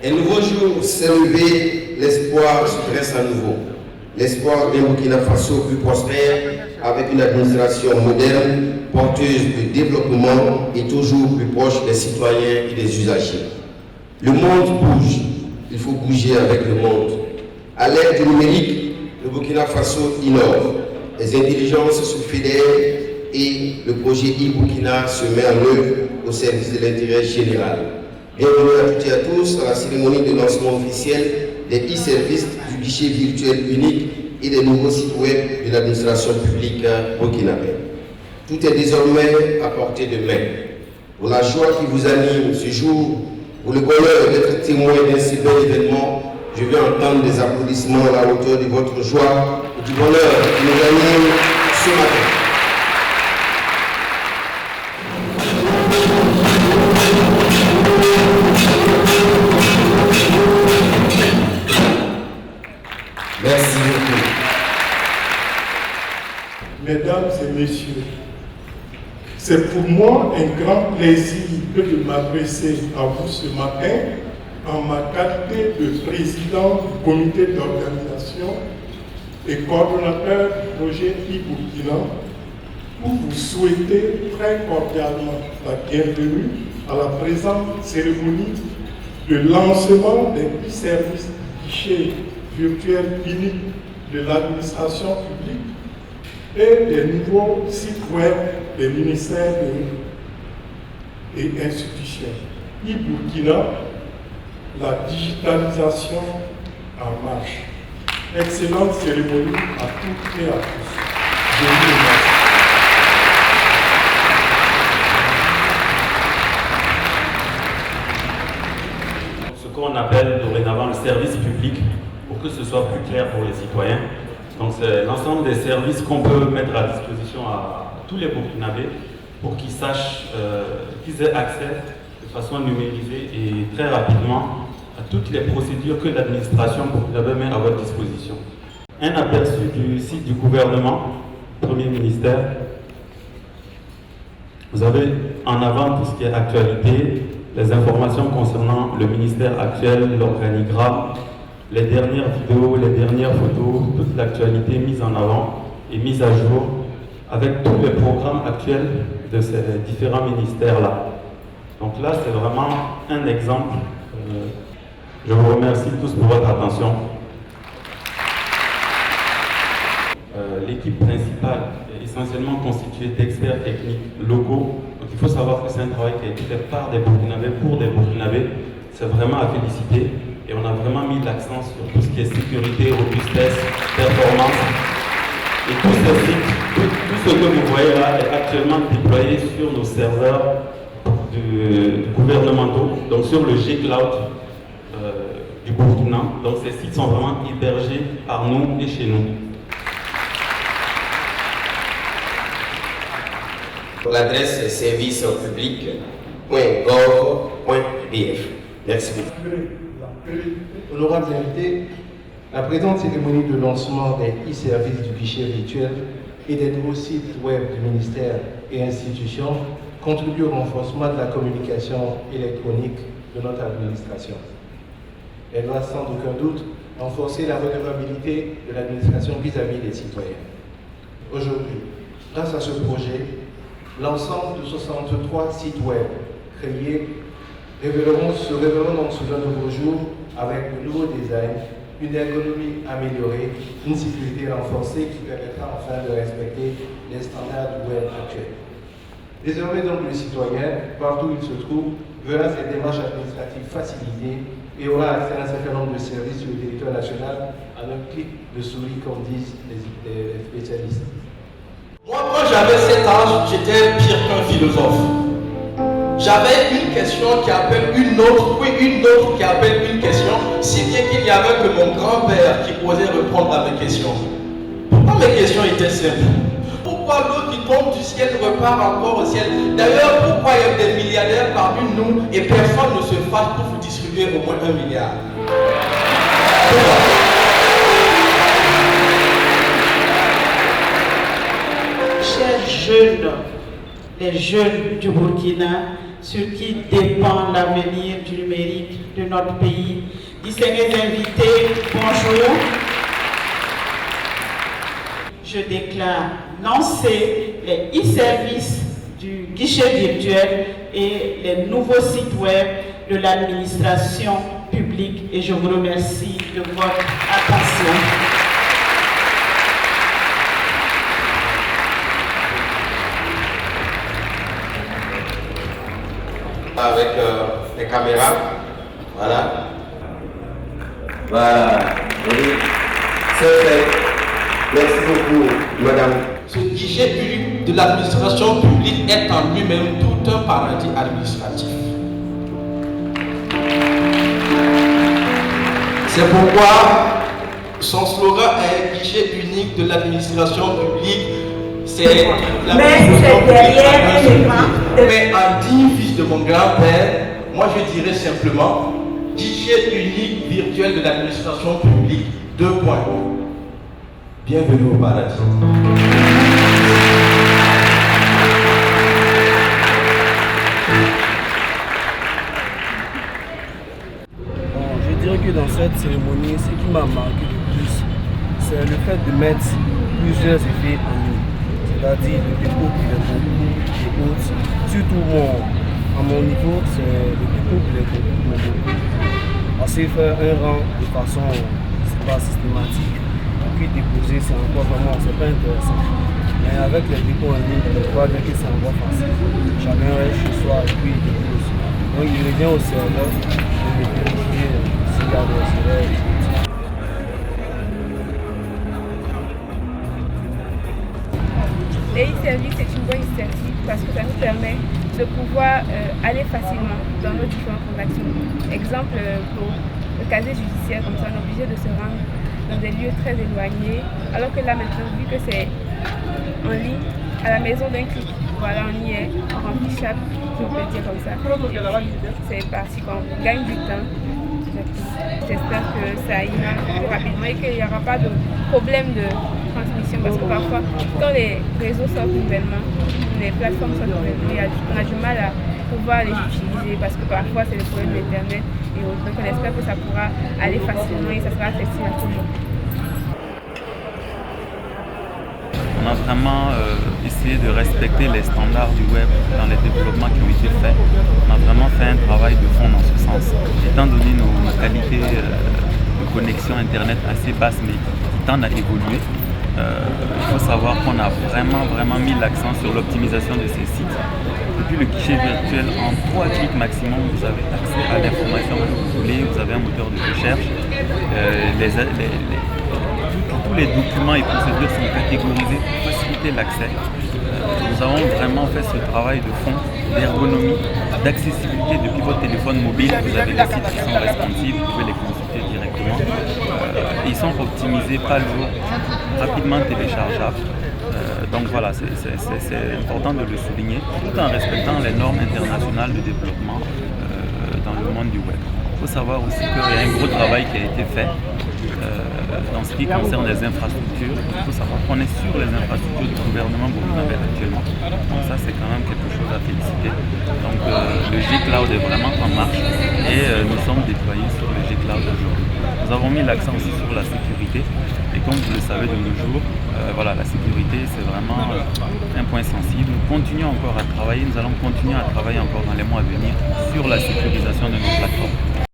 Un nouveau jour s'est levé, l'espoir se dresse à nouveau. L'espoir d'un Burkina Faso plus prospère, avec une administration moderne, porteuse de développement et toujours plus proche des citoyens et des usagers. Le monde bouge, il faut bouger avec le monde. À l'ère du numérique, le Burkina Faso innove. Les intelligences se fédèrent et le projet e-Burkina se met en œuvre au service de l'intérêt général. Bienvenue à toutes et à tous à la cérémonie de lancement officiel des e-services du guichet virtuel unique et des nouveaux sites web de l'administration publique burkinabé. Tout est désormais à portée de main. Pour la joie qui vous anime ce jour, pour le bonheur d'être témoin d'un si bel événement, je veux entendre des applaudissements à la hauteur de votre joie et du bonheur qui nous anime ce matin. Merci beaucoup. Mesdames et messieurs, c'est pour moi un grand plaisir de m'adresser à vous ce matin en ma qualité de président du comité d'organisation et coordonnateur du projet e-Burkina pour vous souhaiter très cordialement la bienvenue à la présente cérémonie de lancement des e-services du guichet virtuel unique de l'administration publique et des nouveaux sites web des ministères et institutions. e-Burkina, la digitalisation en marche. Excellente cérémonie à toutes et à tous. Je vous remercie. Ce qu'on appelle dorénavant le service public, pour que ce soit plus clair pour les citoyens. Donc c'est l'ensemble des services qu'on peut mettre à disposition à tous les Burkinabés pour qu'ils sachent, qu'ils aient accès de façon numérisée et très rapidement à toutes les procédures que l'administration burkinabé met à votre disposition. Un aperçu du site du gouvernement, Premier ministère. Vous avez en avant tout ce qui est actualité, les informations concernant le ministère actuel, l'organigramme, les dernières vidéos, les dernières photos, toute l'actualité mise en avant et mise à jour avec tous les programmes actuels de ces différents ministères-là. Donc là, c'est vraiment un exemple. Je vous remercie tous pour votre attention. L'équipe principale est essentiellement constituée d'experts techniques locaux. Donc il faut savoir que c'est un travail qui a été fait par des Burkinabés pour des Burkinabés. C'est vraiment à féliciter. Et on a vraiment mis l'accent sur tout ce qui est sécurité, robustesse, performance. Et tous ces sites, tout ce que vous voyez là est actuellement déployé sur nos serveurs gouvernementaux, donc sur le G-Cloud du Burkina. Donc ces sites sont vraiment hébergés par nous et chez nous. L'adresse est servicepublic.gov.bf. Merci beaucoup. Honorables invités, la présente cérémonie de lancement des e-services du guichet virtuel et des nouveaux sites web du ministère et institutions contribue au renforcement de la communication électronique de notre administration. Elle va sans aucun doute renforcer la redevabilité de l'administration vis-à-vis des citoyens. Aujourd'hui, grâce à ce projet, l'ensemble de 63 sites web créés se révéleront donc sous un nouveau jour avec de nouveaux designs, une ergonomie améliorée, une sécurité renforcée qui permettra enfin de respecter les standards du web actuels. Désormais donc le citoyen, partout où il se trouve, verra ses démarches administratives facilitées et aura accès à un certain nombre de services sur le territoire national en un clic de souris, comme disent les spécialistes. Moi, quand j'avais cet âge, j'étais pire qu'un philosophe. J'avais une question qui appelle une autre, puis une autre qui appelle une question, si bien qu'il n'y avait que mon grand-père qui osait répondre à mes questions. Pourquoi mes questions étaient simples? Pourquoi l'eau qui tombe du ciel repart encore au ciel? D'ailleurs, pourquoi il y a des milliardaires parmi nous et personne ne se fâche pour vous distribuer au moins 1 milliard? Chers jeunes, les jeunes du Burkina, sur qui dépend l'avenir du numérique de notre pays. Distingués invités, bonjour. Je déclare lancer les e-services du guichet virtuel et les nouveaux sites web de l'administration publique et je vous remercie de votre attention. Avec les caméras, voilà. Voilà. C'est fait. Merci beaucoup, madame. Ce guichet unique de l'administration publique est en lui-même tout un paradis administratif. C'est pourquoi son slogan est guichet unique de l'administration publique. C'est l'administration publique. Mais en digne fils de mon grand-père, moi je dirais simplement guichet unique virtuel de l'administration publique. 2 points. Bienvenue au paradis. Je dirais que dans cette cérémonie, ce qui m'a marqué le plus, c'est le fait de mettre plusieurs effets en ligne, c'est-à-dire le dépôt pour les concours et autres. Surtout à mon niveau, c'est le dépôt pour les concours. On sait faire un rang de façon pas systématique, et puis déposer, c'est encore vraiment, c'est pas intéressant. Mais avec les dépôts en ligne, je crois bien que c'est encore facile. Chacun reste chez soi et puis il dépose. Donc il revient au serveur de vérifier s'il y a des erreurs et tout. Les e-services, c'est une bonne initiative parce que ça nous permet de pouvoir aller facilement dans nos différentes transactions. Exemple, pour le casier judiciaire, comme ça, on est obligé de se rendre dans des lieux très éloignés, alors que là maintenant, vu que c'est en ligne, à la maison d'un clic, voilà, on y est, on remplit chaque, si on peut dire comme ça. C'est parti, on gagne du temps. J'espère que ça ira plus rapidement et qu'il n'y aura pas de problème de transmission parce que parfois, quand les réseaux sortent nouvellement, les plateformes sortent nouvellement, on a du mal à pouvoir les utiliser parce que parfois c'est le problème d'Internet et autres. Donc on espère que ça pourra aller facilement et ça sera accessible à tout le monde. On a vraiment essayé de respecter les standards du web dans les développements qui ont été faits. On a vraiment fait un travail de fond dans ce sens. Étant donné nos qualités de connexion Internet assez basses mais qui tendent à évoluer, il faut savoir qu'on a vraiment mis l'accent sur l'optimisation de ces sites. Depuis le guichet virtuel, en 3 clics maximum, vous avez accès à l'information que vous voulez, vous avez un moteur de recherche, tous les documents et procédures sont catégorisés pour faciliter l'accès. Nous avons vraiment fait ce travail de fond, d'ergonomie, d'accessibilité depuis votre téléphone mobile. Vous avez des sites qui sont responsives, vous pouvez les consulter directement. Ils sont optimisés, pas lourds, rapidement téléchargeables. Donc voilà, c'est important de le souligner, tout en respectant les normes internationales de développement dans le monde du web. Il faut savoir aussi qu'il y a un gros travail qui a été fait dans ce qui concerne les infrastructures. Il faut savoir qu'on est sur les infrastructures du gouvernement burkinabé actuellement. Donc ça, c'est quand même quelque chose à féliciter. Donc le G-Cloud est vraiment en marche et nous sommes déployés sur le G-Cloud aujourd'hui. Nous avons mis l'accent aussi sur la sécurité et comme vous le savez de nos jours, voilà, la sécurité c'est vraiment un point sensible. Nous continuons encore à travailler, nous allons continuer à travailler encore dans les mois à venir sur la sécurisation de nos plateformes.